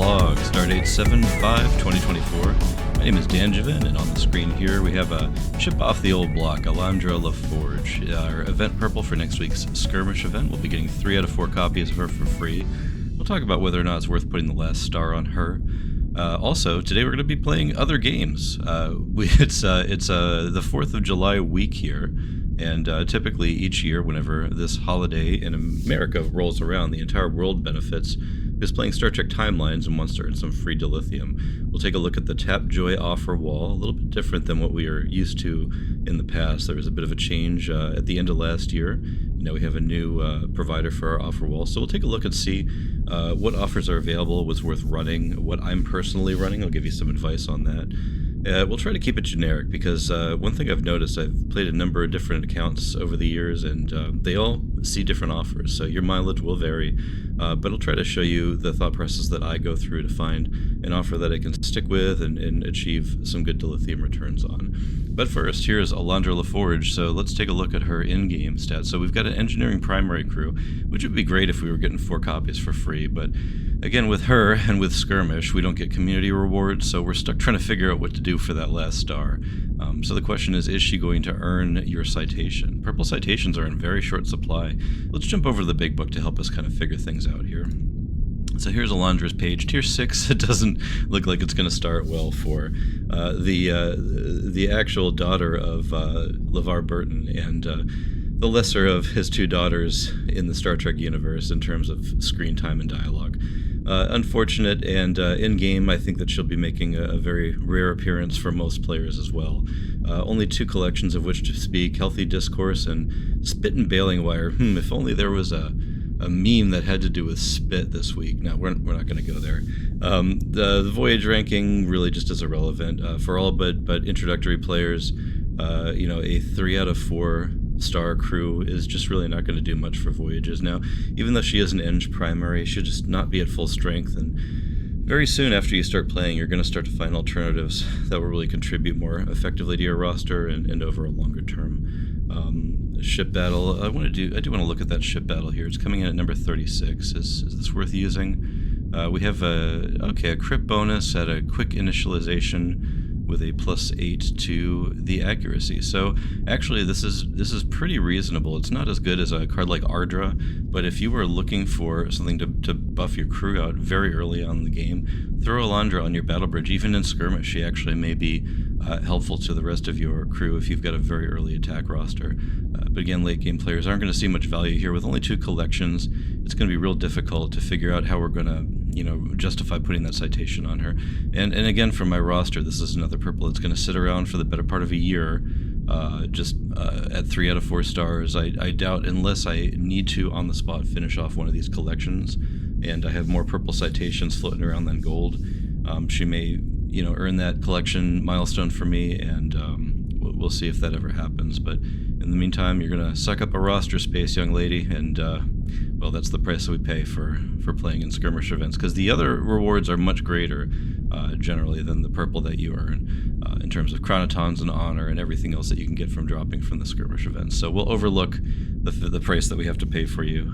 log, stardate 7/5/2024. My name is Dan Javin, and on the screen here we have a ship off the old block, Alandra La Forge. Our event purple for next week's Skirmish event. We'll be getting 3 out of 4 copies of her for free. We'll talk about whether or not it's worth putting the last star on her. Also, today we're going to be playing other games. It's the 4th of July week here, and typically each year, whenever this holiday in America rolls around, the entire world benefits is playing Star Trek Timelines and wants to earn some free dilithium. We'll take a look at the Tapjoy Offerwall, a little bit different than what we are used to in the past. There was a bit of a change at the end of last year. Now we have a new provider for our Offerwall, so we'll take a look and see what offers are available, what's worth running, what I'm personally running. I'll give you some advice on that. We'll try to keep it generic because one thing I've noticed, I've played a number of different accounts over the years, and they all see different offers, so your mileage will vary, but I'll try to show you the thought process that I go through to find an offer that I can stick with and achieve some good dilithium returns on. But first, here's Alandra La Forge, so let's take a look at her in-game stats. So we've got an engineering primary crew, which would be great if we were getting 4 copies for free, but again, with her and with Skirmish, we don't get community rewards, so we're stuck trying to figure out what to do for that last star. So the question is she going to earn your citation? Purple citations are in very short supply. Let's jump over to the big book to help us kind of figure things out here. So here's Alandra's page, tier 6. It doesn't look like it's going to start well for the actual daughter of LeVar Burton and the lesser of his 2 daughters in the Star Trek universe in terms of screen time and dialogue. Unfortunate, and in-game I think that she'll be making a very rare appearance for most players as well. Only 2 collections of which to speak, Healthy Discourse and Spit and Bailing Wire. If only there was a meme that had to do with spit this week. No, we're not going to go there. The Voyage ranking really just is irrelevant. For all but introductory players, a 3 out of 4 star crew is just really not going to do much for Voyages. Now, even though she is an Eng primary, she'll just not be at full strength, and very soon after you start playing, you're going to start to find alternatives that will really contribute more effectively to your roster and over a longer term. Ship battle, I do want to look at that ship battle here. It's coming in at number 36. Is this worth using? We have a crit bonus at a quick initialization with a +8 to the accuracy. So actually this is pretty reasonable. It's not as good as a card like Ardra, but if you were looking for something to buff your crew out very early on in the game, throw Alandra on your battle bridge. Even in Skirmish, she actually may be helpful to the rest of your crew if you've got a very early attack roster. But again, late game players aren't going to see much value here. With only 2 collections, it's going to be real difficult to figure out how we're going to justify putting that citation on her. And again, for my roster, this is another purple that's going to sit around for the better part of a year, at 3 out of 4 stars. I doubt, unless I need to on the spot finish off one of these collections, and I have more purple citations floating around than gold, she may earn that collection milestone for me, and we'll see if that ever happens. But in the meantime, you're going to suck up a roster space, young lady, and well, that's the price that we pay for playing in Skirmish events, because the other rewards are much greater generally than the purple that you earn in terms of chronotons and honor and everything else that you can get from dropping from the Skirmish events. So we'll overlook the price that we have to pay for you.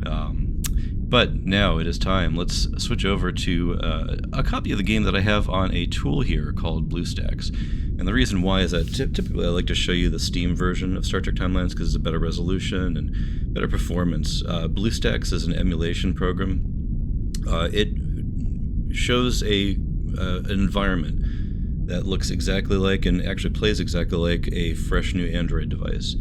But now it is time. Let's switch over to a copy of the game that I have on a tool here called BlueStacks. And the reason why is that typically I like to show you the Steam version of Star Trek Timelines because it's a better resolution and better performance. BlueStacks is an emulation program. It shows an environment that looks exactly like and actually plays exactly like a fresh new Android device.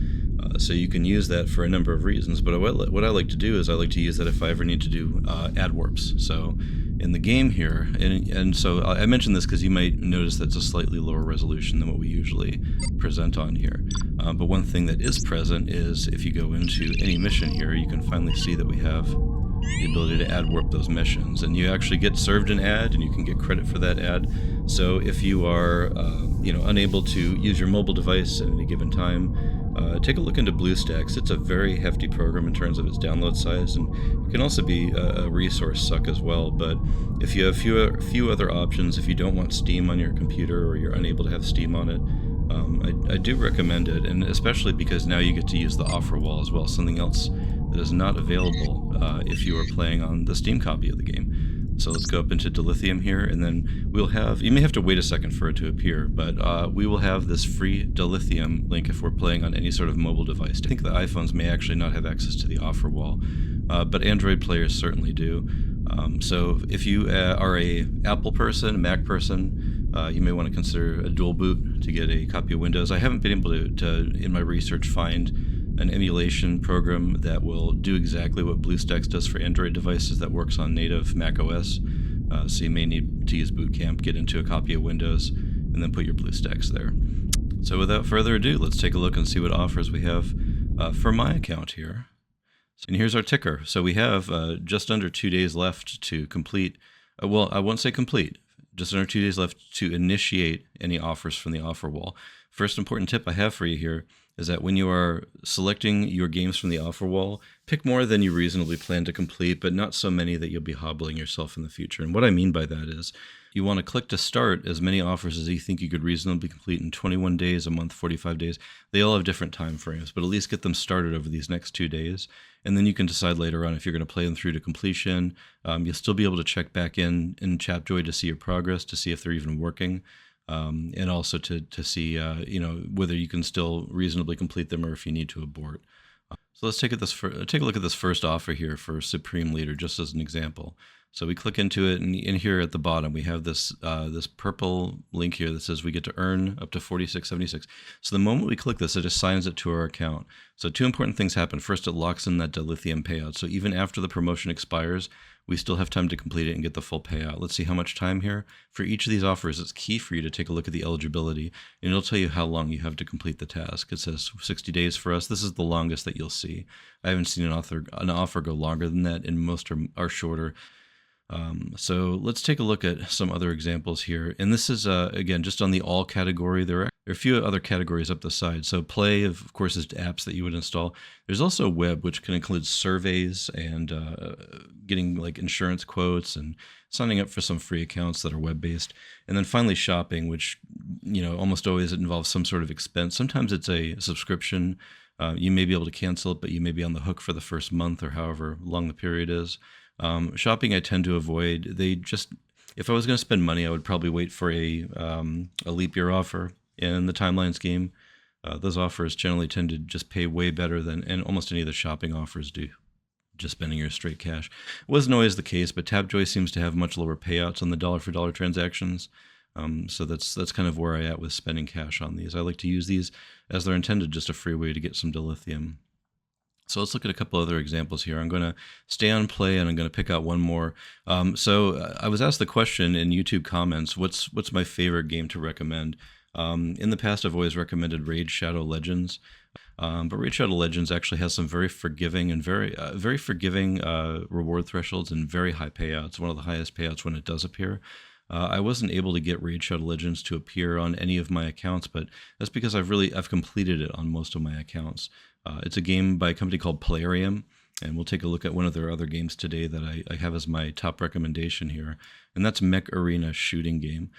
So you can use that for a number of reasons, but what I like to do is I like to use that if I ever need to do ad warps. So in the game here, and so I mentioned this because you might notice that's a slightly lower resolution than what we usually present on here. But one thing that is present is if you go into any mission here, you can finally see that we have the ability to ad warp those missions, and you actually get served an ad and you can get credit for that ad. So if you are unable to use your mobile device at any given time, take a look into BlueStacks. It's a very hefty program in terms of its download size, and it can also be a resource suck as well. But if you have a few other options, if you don't want Steam on your computer or you're unable to have Steam on it, I do recommend it, and especially because now you get to use the Offerwall as well, something else that is not available if you are playing on the Steam copy of the game. So let's go up into Dilithium here, and then we'll have, you may have to wait a second for it to appear, but we will have this free Dilithium link if we're playing on any sort of mobile device. I think the iPhones may actually not have access to the offer wall, but Android players certainly do. So if you are a Apple person, a Mac person, you may want to consider a dual boot to get a copy of Windows. I haven't been able to in my research, find an emulation program that will do exactly what BlueStacks does for Android devices that works on native Mac OS. So you may need to use Boot Camp, get into a copy of Windows, and then put your BlueStacks there. So without further ado, let's take a look and see what offers we have for my account here. And here's our ticker. So we have just under 2 days left to complete, well, I won't say complete, just under 2 days left to initiate any offers from the offer wall. First important tip I have for you here is that when you are selecting your games from the offer wall, pick more than you reasonably plan to complete, but not so many that you'll be hobbling yourself in the future. And what I mean by that is you want to click to start as many offers as you think you could reasonably complete in 21 days, a month, 45 days. They all have different time frames, but at least get them started over these next 2 days. And then you can decide later on if you're going to play them through to completion. You'll still be able to check back in Tapjoy to see your progress, to see if they're even working. And also to see whether you can still reasonably complete them or if you need to abort. So let's take a look at this first offer here for Supreme Leader, just as an example. So we click into it, and in here at the bottom we have this this purple link here that says we get to earn up to 46.76. So the moment we click this, it assigns it to our account. So two important things happen. First, it locks in that Dilithium payout. So even after the promotion expires, we still have time to complete it and get the full payout. Let's see how much time here. For each of these offers, it's key for you to take a look at the eligibility, and it'll tell you how long you have to complete the task. It says 60 days for us. This is the longest that you'll see. I haven't seen an offer go longer than that, and most are shorter. So let's take a look at some other examples here. And this is, again, just on the all category. There are a few other categories up the side. So play, of course, is apps that you would install. There's also web, which can include surveys and getting like insurance quotes and signing up for some free accounts that are web-based. And then finally shopping, which, almost always it involves some sort of expense. Sometimes it's a subscription. You may be able to cancel it, but you may be on the hook for the first month or however long the period is. Shopping I tend to avoid. If I was going to spend money, I would probably wait for a leap year offer in the Timelines game. Those offers generally tend to just pay way better and almost any of the shopping offers do, just spending your straight cash. It wasn't always the case, but Tapjoy seems to have much lower payouts on the dollar-for-dollar transactions. So that's kind of where I at with spending cash on these. I like to use these as they're intended, just a free way to get some Dilithium. So let's look at a couple other examples here. I'm going to stay on play, and I'm going to pick out one more. So I was asked the question in YouTube comments, what's my favorite game to recommend? In the past, I've always recommended Raid Shadow Legends. But Raid Shadow Legends actually has some very forgiving and very forgiving reward thresholds and very high payouts, one of the highest payouts when it does appear. I wasn't able to get Raid Shadow Legends to appear on any of my accounts, but that's because I've completed it on most of my accounts. It's a game by a company called Plarium, and we'll take a look at one of their other games today that I have as my top recommendation here, and that's Mech Arena shooting game.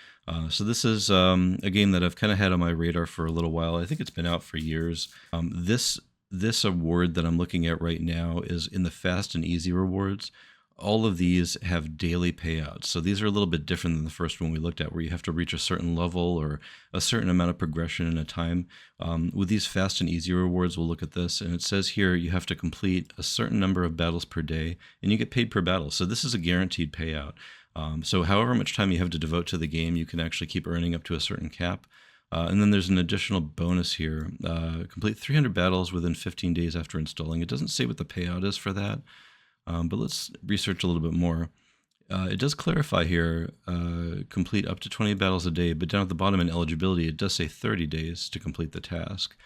So this is a game that I've kind of had on my radar for a little while. I think it's been out for years. This award that I'm looking at right now is in the Fast and Easy rewards. All of these have daily payouts. So these are a little bit different than the first one we looked at, where you have to reach a certain level or a certain amount of progression in a time. With these Fast and Easy rewards, we'll look at this, and it says here you have to complete a certain number of battles per day, and you get paid per battle. So this is a guaranteed payout. So however much time you have to devote to the game, you can actually keep earning up to a certain cap. And then there's an additional bonus here. Complete 300 battles within 15 days after installing. It doesn't say what the payout is for that. But let's research a little bit more. It does clarify here, complete up to 20 battles a day, but down at the bottom in eligibility, it does say 30 days to complete the task.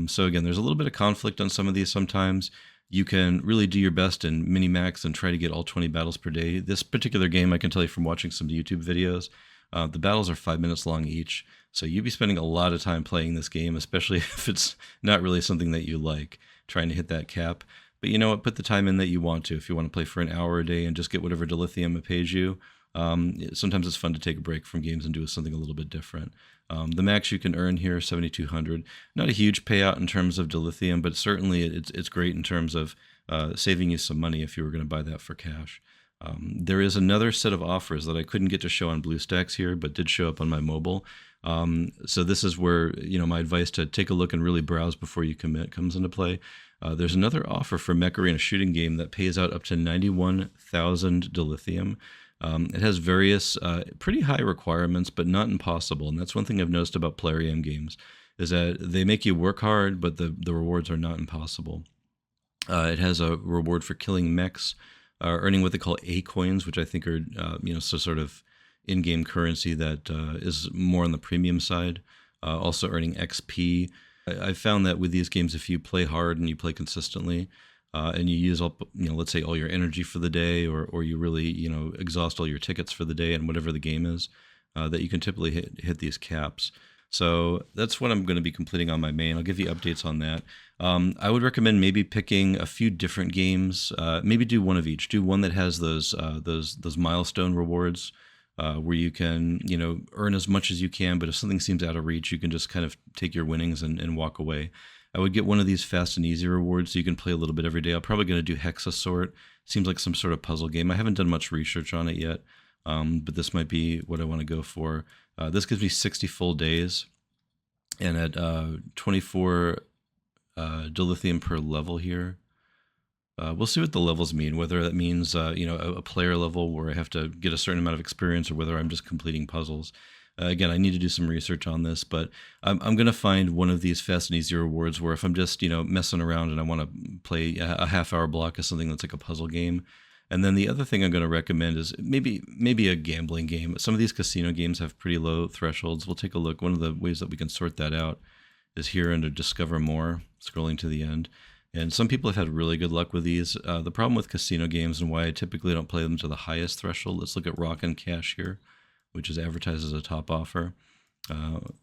So again, there's a little bit of conflict on some of these sometimes. You can really do your best in mini-max and try to get all 20 battles per day. This particular game, I can tell you from watching some YouTube videos, the battles are 5 minutes long each. So you'd be spending a lot of time playing this game, especially if it's not really something that you like, trying to hit that cap. But you know what? Put the time in that you want to. If you want to play for an hour a day and just get whatever Dilithium it pays you, sometimes it's fun to take a break from games and do something a little bit different. The max you can earn here, 7,200. Not a huge payout in terms of Dilithium, but certainly it's great in terms of saving you some money if you were going to buy that for cash. There is another set of offers that I couldn't get to show on BlueStacks here, but did show up on my mobile. So this is where my advice to take a look and really browse before you commit comes into play. There's another offer for Mech Arena shooting game that pays out up to 91,000 dilithium. It has various pretty high requirements, but not impossible. And that's one thing I've noticed about Plarium games is that they make you work hard, but the rewards are not impossible. It has a reward for killing mechs, earning what they call A coins, which I think are so sort of in-game currency that is more on the premium side. Also earning XP. I found that with these games, if you play hard and you play consistently, and you use all, let's say all your energy for the day, or you really, exhaust all your tickets for the day and whatever the game is, that you can typically hit these caps. So that's what I'm going to be completing on my main. I'll give you updates on that. I would recommend maybe picking a few different games. Maybe do one of each. Do one that has those milestone rewards, where you can earn as much as you can, but if something seems out of reach, you can just kind of take your winnings and walk away. I would get one of these fast and easy rewards so you can play a little bit every day. I'm probably going to do Hexasort. Seems like some sort of puzzle game. I haven't done much research on it yet, but this might be what I want to go for. This gives me 60 full days, and at 24 dilithium per level here. We'll see what the levels mean, whether that means a player level where I have to get a certain amount of experience, or whether I'm just completing puzzles. Again, I need to do some research on this, but I'm going to find one of these fast and easy rewards where if I'm just messing around and I want to play a half-hour block of something that's like a puzzle game. And then the other thing I'm going to recommend is maybe a gambling game. Some of these casino games have pretty low thresholds. We'll take a look. One of the ways that we can sort that out is here under Discover More, scrolling to the end. And some people have had really good luck with these. The problem with casino games and why I typically don't play them to the highest threshold, let's look at Rock and Cash here, which is advertised as a top offer.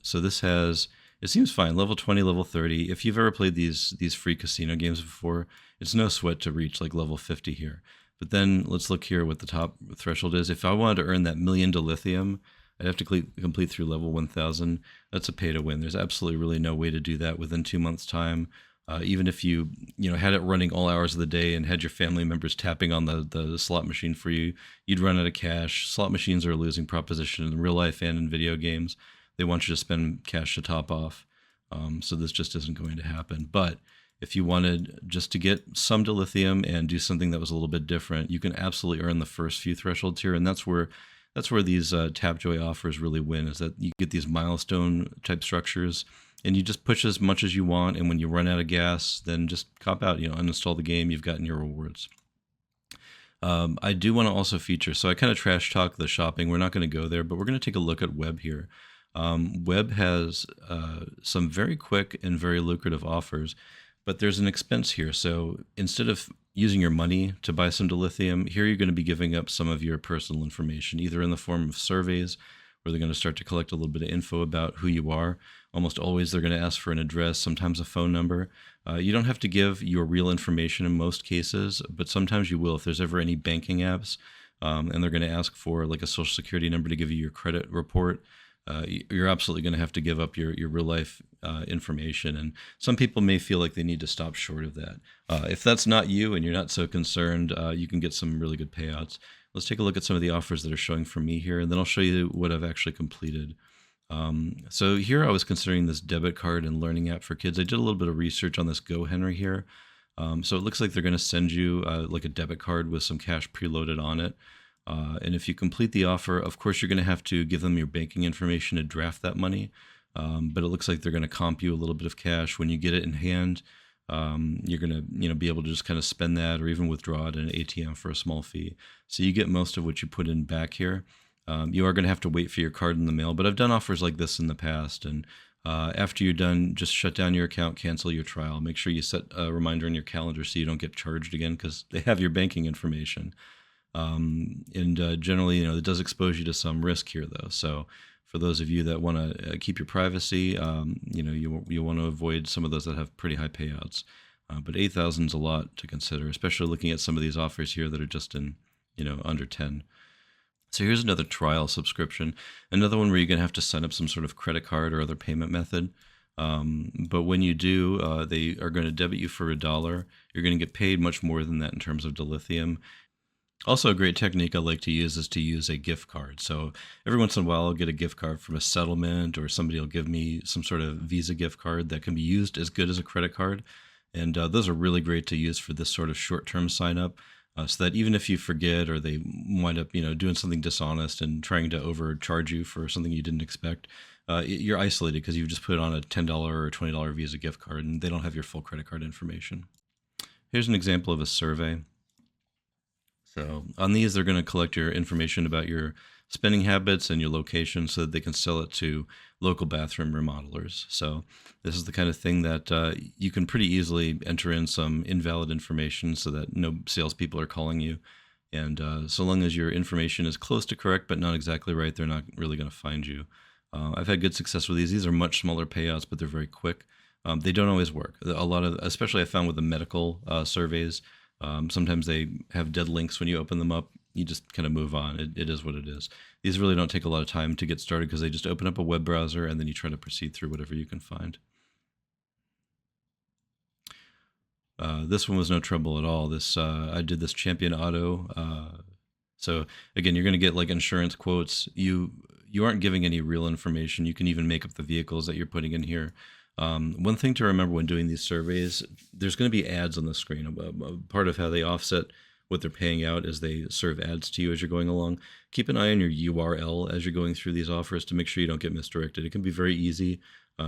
So this has, it seems fine, level 20, level 30. If you've ever played these free casino games before, it's no sweat to reach like level 50 here. But then let's look here what the top threshold is. If I wanted to earn that million dilithium, I'd have to complete through level 1000. That's a pay to win. There's absolutely really no way to do that within 2 months' time. Even if you had it running all hours of the day and had your family members tapping on the slot machine for you, you'd run out of cash. Slot machines are a losing proposition in real life and in video games. They want you to spend cash to top off. So this just isn't going to happen. But if you wanted just to get some dilithium and do something that was a little bit different, you can absolutely earn the first few thresholds here. And that's where these Tapjoy offers really win, is that you get these milestone type structures and you just push as much as you want. And when you run out of gas, then just cop out, uninstall the game. You've gotten your rewards. I do want to also feature, so I kind of trash talk the shopping. We're not going to go there, but we're going to take a look at Web here. Web has some very quick and very lucrative offers, but there's an expense here. So instead of using your money to buy some dilithium, here you're going to be giving up some of your personal information, either in the form of surveys, where they're going to start to collect a little bit of info about who you are. Almost always they're going to ask for an address, sometimes a phone number. You don't have to give your real information in most cases, but sometimes you will if there's ever any banking apps, and they're going to ask for like a social security number to give you your credit report. You're absolutely going to have to give up your real life information. And some people may feel like they need to stop short of that. If that's not you and you're not so concerned, you can get some really good payouts. Let's take a look at some of the offers that are showing for me here, and then I'll show you what I've actually completed. So here I was considering this debit card and learning app for kids. I did a little bit of research on this Go Henry here. So it looks like they're going to send you like a debit card with some cash preloaded on it. And if you complete the offer, of course, you're going to have to give them your banking information to draft that money. But it looks like they're going to comp you a little bit of cash when you get it in hand. You're going to be able to just kind of spend that or even withdraw it in an ATM for a small fee. So you get most of what you put in back here. You are going to have to wait for your card in the mail, but I've done offers like this in the past. And after you're done, just shut down your account, cancel your trial. Make sure you set a reminder in your calendar so you don't get charged again, because they have your banking information. Generally, it does expose you to some risk here, though. So for those of you that want to keep your privacy, you want to avoid some of those that have pretty high payouts. But 8,000 is a lot to consider, especially looking at some of these offers here that are just in, under 10. So here's another trial subscription, another one where you're going to have to sign up some sort of credit card or other payment method. But when you do, they are going to debit you for $1. You're going to get paid much more than that in terms of dilithium. Also, a great technique I like to use is to use a gift card. So every once in a while, I'll get a gift card from a settlement, or somebody will give me some sort of Visa gift card that can be used as good as a credit card. And those are really great to use for this sort of short-term sign up. So that even if you forget or they wind up, doing something dishonest and trying to overcharge you for something you didn't expect, you're isolated because you've just put on a $10 or $20 Visa gift card, and they don't have your full credit card information. Here's an example of a survey. So on these, they're going to collect your information about your spending habits and your location so that they can sell it to local bathroom remodelers. So this is the kind of thing that you can pretty easily enter in some invalid information so that no salespeople are calling you. And so long as your information is close to correct but not exactly right, they're not really going to find you. I've had good success with these. These are much smaller payouts, but they're very quick. They don't always work. A lot of, especially I found with the medical surveys, sometimes they have dead links when you open them up. You just kind of move on. It is what it is. These really don't take a lot of time to get started because they just open up a web browser and then you try to proceed through whatever you can find. This one was no trouble at all. I did this Champion Auto. So again, you're going to get like insurance quotes. You aren't giving any real information. You can even make up the vehicles that you're putting in here. One thing to remember when doing these surveys, there's going to be ads on the screen. Part of how they offset what they're paying out is they serve ads to you as you're going along. Keep an eye on your URL as you're going through these offers to make sure you don't get misdirected. It can be very easy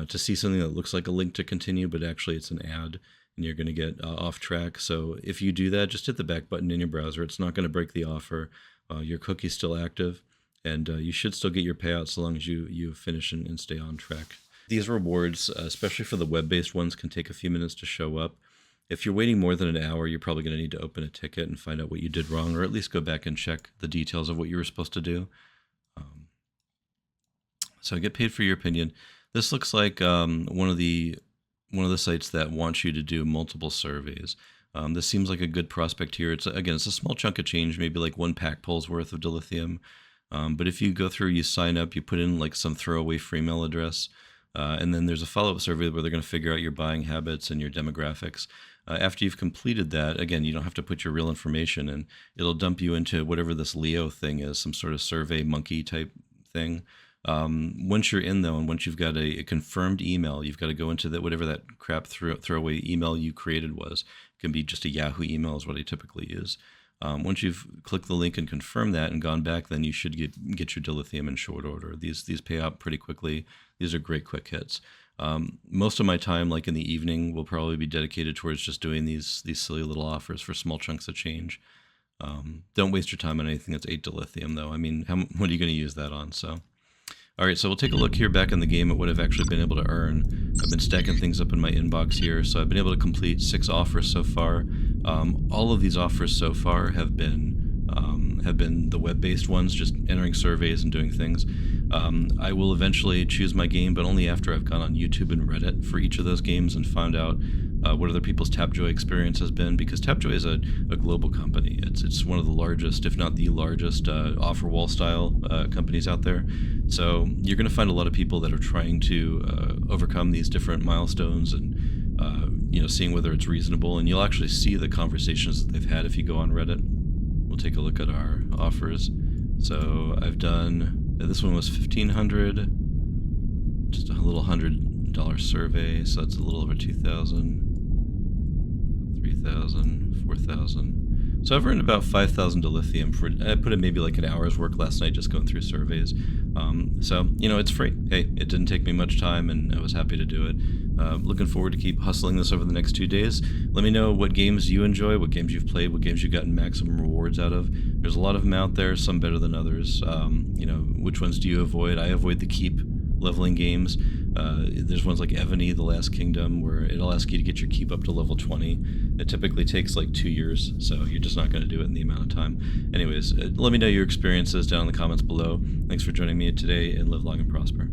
to see something that looks like a link to continue, but actually it's an ad and you're going to get off track. So if you do that, just hit the back button in your browser. It's not going to break the offer. Your cookie's still active, and you should still get your payout so long as you finish and stay on track. These rewards, especially for the web-based ones, can take a few minutes to show up. If you're waiting more than an hour, you're probably going to need to open a ticket and find out what you did wrong, or at least go back and check the details of what you were supposed to do. So get paid for your opinion. This looks like one of the sites that wants you to do multiple surveys. This seems like a good prospect here. It's a small chunk of change, maybe like 1 pack pulls worth of dilithium. But if you go through, you sign up, you put in like some throwaway free mail address. And then there's a follow-up survey where they're going to figure out your buying habits and your demographics. After you've completed that, again, you don't have to put your real information in. It'll dump you into whatever this Leo thing is, some sort of survey monkey type thing. Once you're in, though, and once you've got a confirmed email, you've got to go into whatever that crap throwaway email you created was. It can be just a Yahoo email is what I typically use. Once you've clicked the link and confirmed that and gone back, then you should get your dilithium in short order. These pay out pretty quickly. These are great quick hits. Most of my time, like in the evening, will probably be dedicated towards just doing these silly little offers for small chunks of change. Don't waste your time on anything that's 8 dilithium, though. I mean, what are you going to use that on? So, all right, so we'll take a look here back in the game at what I've actually been able to earn. I've been stacking things up in my inbox here, so I've been able to complete 6 offers so far. All of these offers so far have been the web-based ones, just entering surveys and doing things. I will eventually choose my game, but only after I've gone on YouTube and Reddit for each of those games and found out what other people's Tapjoy experience has been, because Tapjoy is a global company. It's one of the largest, if not the largest, Offerwall style companies out there. So you're going to find a lot of people that are trying to overcome these different milestones and seeing whether it's reasonable. And you'll actually see the conversations that they've had if you go on Reddit. We'll take a look at our offers. So I've done, this one was $1,500, just a little $100 survey, so that's a little over 2,000, 3,000, 4,000. So I've earned about 5,000 dilithium I put in maybe like an hour's work last night just going through surveys. So, it's free. Hey, it didn't take me much time and I was happy to do it. Looking forward to keep hustling this over the next 2 days. Let me know what games you enjoy, what games you've played, what games you've gotten maximum rewards out of. There's a lot of them out there, some better than others. Which ones do you avoid? I avoid the keep leveling games. There's ones like Ebony, The Last Kingdom, where it'll ask you to get your keep up to level 20. It typically takes like 2 years, so you're just not going to do it in the amount of time. Anyways, let me know your experiences down in the comments below. Thanks for joining me today, and live long and prosper.